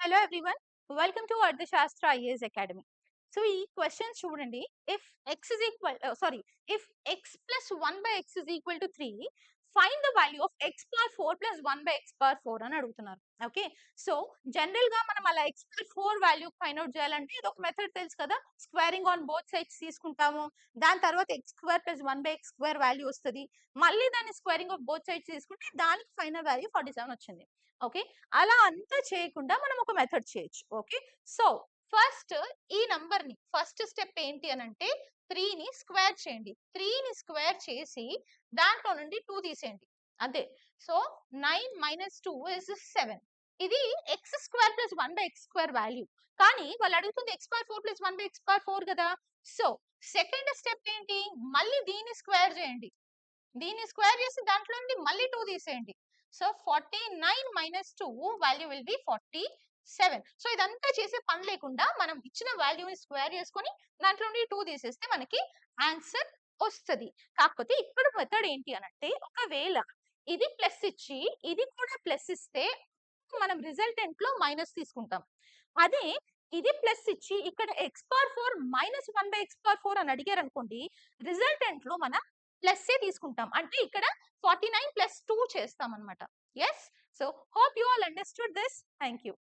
Hello everyone, welcome to Ardhashastra IAS Academy. So ఈ question చూడండి. If x is equal if x plus 1 by x is equal to 3, find the value of x power 4 plus 1 by x power 4 అని అడుగుతున్నారు. Okay, so general గా మనం అలా x power 4 value find out చేయాలంటే ఇది ఒక method తెలుసు కదా, స్క్వేరింగ్ ఆన్ బోత్ సైడ్స్ తీసుకుంటాము, దాని తర్వాత x square plus 1 by x square value వస్తుంది, మళ్ళీ దాన్ని స్క్వేరింగ్ ఆఫ్ బోత్ సైడ్స్ తీసుకుంటే దానికి ఫైనల్ వాల్యూ 47 వచ్చింది. ఓకే, అలా అంతా చేయకుండా మనం ఒక మెథడ్ చేయొచ్చు. ఓకే, సో ఫస్ట్ ఈ నంబర్ ని ఫస్ట్ స్టెప్ ఏంటి అని అంటే 3 ని స్క్వేర్ చేయండి. 3 ని స్క్వేర్ చేసి దాంట్లో నుండి 2 తీసేయండి అంతే. So 9 minus 2 is 7. ఇది X square plus 1 by X square value, కానీ వాళ్ళు అడుగుతుంది X power 4 plus 1 by X power 4 కదా. సో సెకండ్ స్టెప్ ఏంటి, మళ్ళీ దీన్ని స్క్వేర్ చేయండి. దీన్ని స్క్వేర్ చేసి దాంట్లో నుండి మళ్ళీ 2 తీసేయండి. So 49 minus 2 value will be 47. So ఇదంతా చేసే పని లేకుండా మనం ఇచ్చిన వాల్యూని స్క్వేర్ చేసుకొని దాంట్లో నుండి 2 తీసేస్తే మనకి ఆన్సర్ వస్తది. కాకపోతే ఇక్కడ మెథడ్ ఏంటి అనంటే, ఒకవేళ ఇది ప్లస్ ఇచ్చి ఇది కూడా ప్లస్ ఇస్తే మనం రిజల్టెంట్ లో మైనస్ తీసుకుంటాం. అదే ఇది ప్లస్ ఇచ్చి ఇక్కడ X power 4 minus 1 by X power 4 అని అడిగారు అనుకోండి, రిజల్టెంట్ లో మనం ప్లస్ ఏ తీసుకుంటాం. అంటే ఇక్కడ 49 ప్లస్ 2 చేస్తాం అనమాట. Yes, so hope you all understood this. Thank you.